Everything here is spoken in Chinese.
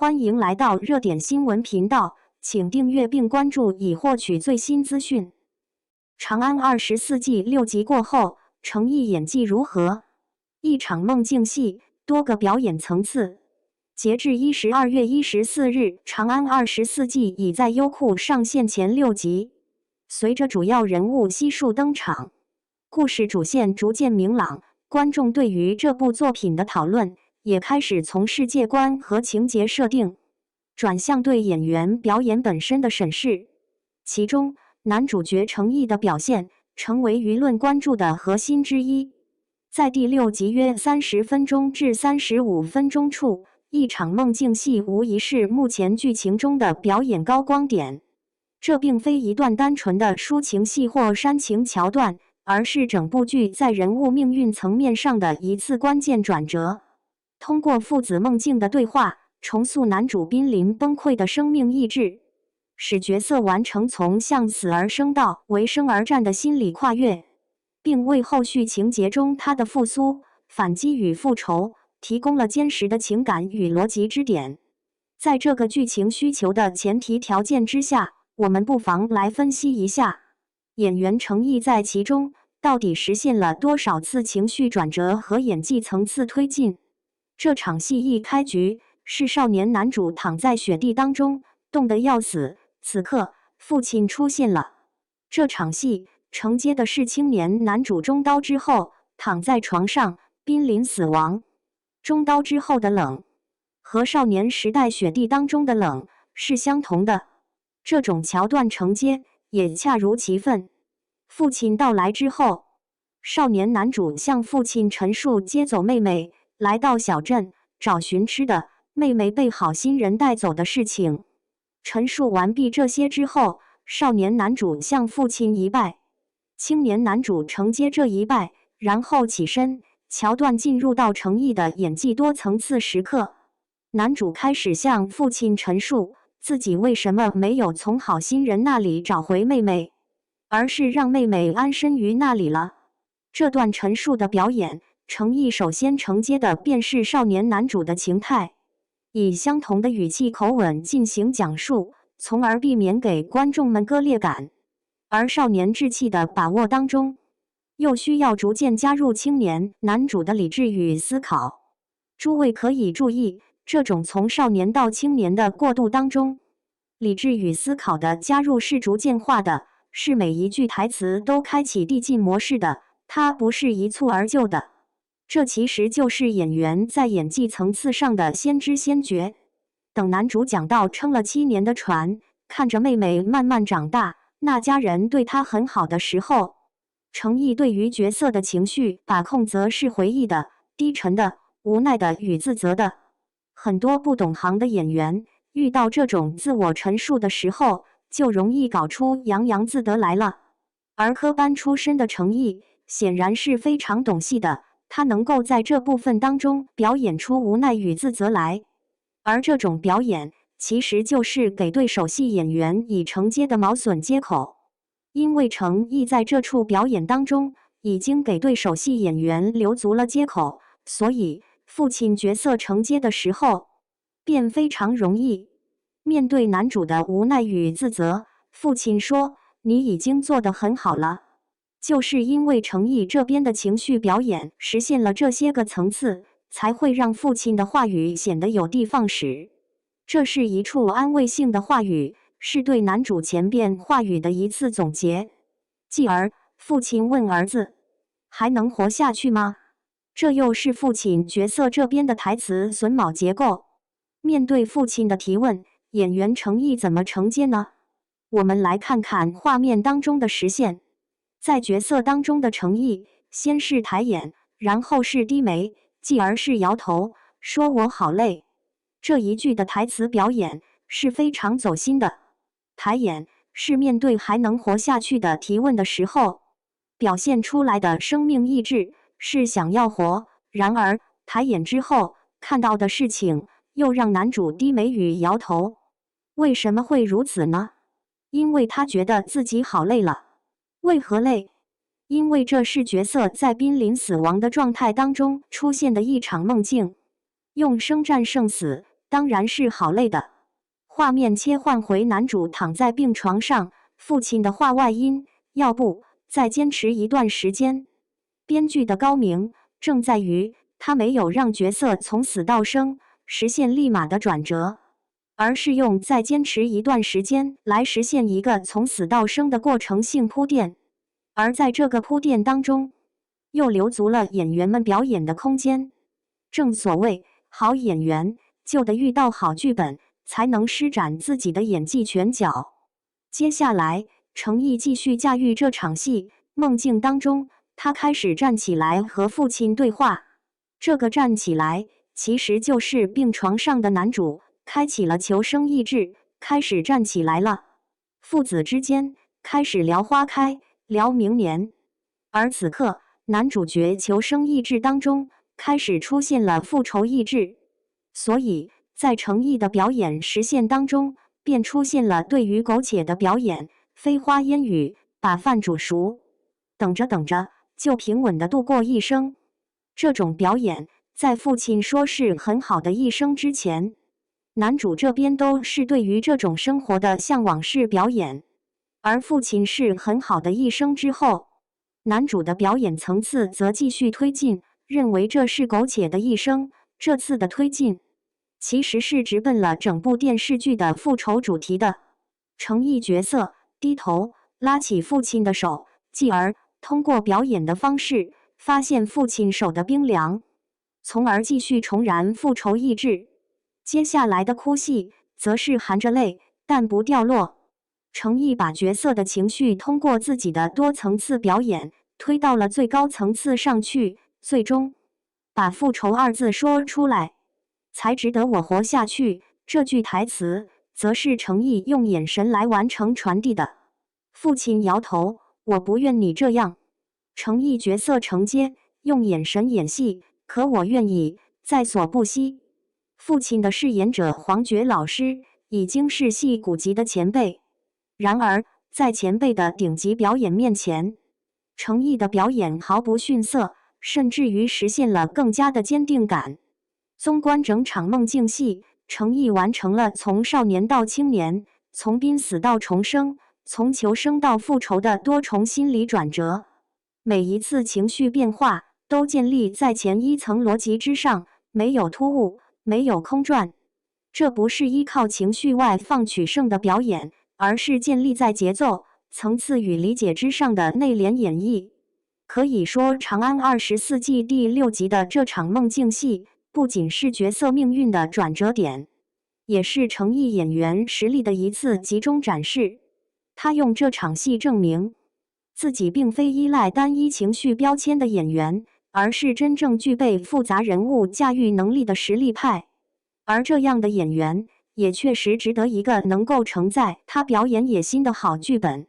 欢迎来到热点新闻频道，请订阅并关注以获取最新资讯。长安24季6集过后，程毅演技如何？一场梦境戏，多个表演层次。截至12月14日，长安24季已在优酷上线前6集。随着主要人物悉数登场，故事主线逐渐明朗，观众对于这部作品的讨论也开始从世界观和情节设定转向对演员表演本身的审视。其中，男主角程毅的表现成为舆论关注的核心之一。在第6集约30分钟至35分钟处，一场梦境戏无疑是目前剧情中的表演高光点。这并非一段单纯的抒情戏或煽情桥段，而是整部剧在人物命运层面上的一次关键转折。通过父子梦境的对话，重塑男主濒临崩溃的生命意志，使角色完成从向死而生到为生而战的心理跨越，并为后续情节中他的复苏、反击与复仇提供了坚实的情感与逻辑支点。在这个剧情需求的前提条件之下，我们不妨来分析一下演员程毅在其中到底实现了多少次情绪转折和演技层次推进。这场戏一开局，是少年男主躺在雪地当中，冻得要死。此刻，父亲出现了。这场戏承接的是青年男主中刀之后，躺在床上，濒临死亡。中刀之后的冷，和少年时代雪地当中的冷是相同的。这种桥段承接也恰如其分。父亲到来之后，少年男主向父亲陈述接走妹妹，来到小镇找寻吃的，妹妹被好心人带走的事情。陈述完毕这些之后，少年男主向父亲一拜，青年男主承接这一拜，然后起身。桥段进入到程毅的演技多层次时刻，男主开始向父亲陈述自己为什么没有从好心人那里找回妹妹，而是让妹妹安身于那里了。这段陈述的表演，程毅首先承接的便是少年男主的情态，以相同的语气口吻进行讲述，从而避免给观众们割裂感。而少年志气的把握当中，又需要逐渐加入青年男主的理智与思考。诸位可以注意，这种从少年到青年的过渡当中，理智与思考的加入是逐渐化的，是每一句台词都开启递进模式的，它不是一蹴而就的。这其实就是演员在演技层次上的先知先觉。等男主讲到撑了7年的船，看着妹妹慢慢长大，那家人对他很好的时候，程毅对于角色的情绪把控则是回忆的、低沉的、无奈的与自责的。很多不懂行的演员遇到这种自我陈述的时候，就容易搞出洋洋自得来了。而科班出身的程毅显然是非常懂戏的，他能够在这部分当中表演出无奈与自责来。而这种表演其实就是给对手戏演员以承接的毛笋接口。因为程毅在这处表演当中已经给对手戏演员留足了接口，所以父亲角色承接的时候便非常容易。面对男主的无奈与自责，父亲说：“你已经做得很好了。”就是因为程毅这边的情绪表演实现了这些个层次，才会让父亲的话语显得有的放矢。这是一处安慰性的话语，是对男主前边话语的一次总结。继而，父亲问儿子：“还能活下去吗？”这又是父亲角色这边的台词榫卯结构。面对父亲的提问，演员程毅怎么承接呢？我们来看看画面当中的实现。在角色当中的程毅，先是抬眼，然后是低眉，继而是摇头，说我好累。这一句的台词表演是非常走心的。抬眼是面对还能活下去的提问的时候表现出来的生命意志，是想要活。然而抬眼之后看到的事情又让男主低眉与摇头。为什么会如此呢？因为他觉得自己好累了。为何累？因为这是角色在濒临死亡的状态当中出现的一场梦境。用生战胜死当然是好累的。画面切换回男主躺在病床上，父亲的话外音：要不再坚持一段时间。编剧的高明正在于他没有让角色从死到生实现立马的转折，而是用再坚持一段时间来实现一个从死到生的过程性铺垫，而在这个铺垫当中，又留足了演员们表演的空间。正所谓好演员就得遇到好剧本，才能施展自己的演技拳脚。接下来，程毅继续驾驭这场戏。梦境当中，他开始站起来和父亲对话。这个站起来，其实就是病床上的男主开启了求生意志，开始站起来了。父子之间开始聊花开，聊明年。而此刻，男主角求生意志当中开始出现了复仇意志，所以在程毅的表演实现当中，便出现了对于苟且的表演，飞花烟雨，把饭煮熟，等着等着就平稳地度过一生。这种表演，在父亲说是很好的一生之前，男主这边都是对于这种生活的向往式表演，而父亲是很好的一生之后，男主的表演层次则继续推进，认为这是苟且的一生。这次的推进，其实是直奔了整部电视剧的复仇主题的。程毅角色低头拉起父亲的手，继而通过表演的方式发现父亲手的冰凉，从而继续重燃复仇意志。接下来的哭戏则是含着泪但不掉落。程毅把角色的情绪通过自己的多层次表演推到了最高层次上去，最终把复仇二字说出来，才值得我活下去。这句台词则是程毅用眼神来完成传递的。父亲摇头，我不愿你这样。程毅角色承接，用眼神演戏，可我愿意，在所不惜。父亲的饰演者黄觉老师已经是戏骨级的前辈，然而在前辈的顶级表演面前，程毅的表演毫不逊色，甚至于实现了更加的坚定感。纵观整场梦境戏，程毅完成了从少年到青年，从濒死到重生，从求生到复仇的多重心理转折。每一次情绪变化都建立在前一层逻辑之上，没有突兀，没有空转。这不是依靠情绪外放取胜的表演，而是建立在节奏、层次与理解之上的内敛演绎。可以说，《长安24记》第6集的这场梦境戏，不仅是角色命运的转折点，也是程毅演员实力的一次集中展示。他用这场戏证明自己并非依赖单一情绪标签的演员，而是真正具备复杂人物驾驭能力的实力派。而这样的演员，也确实值得一个能够承载他表演野心的好剧本。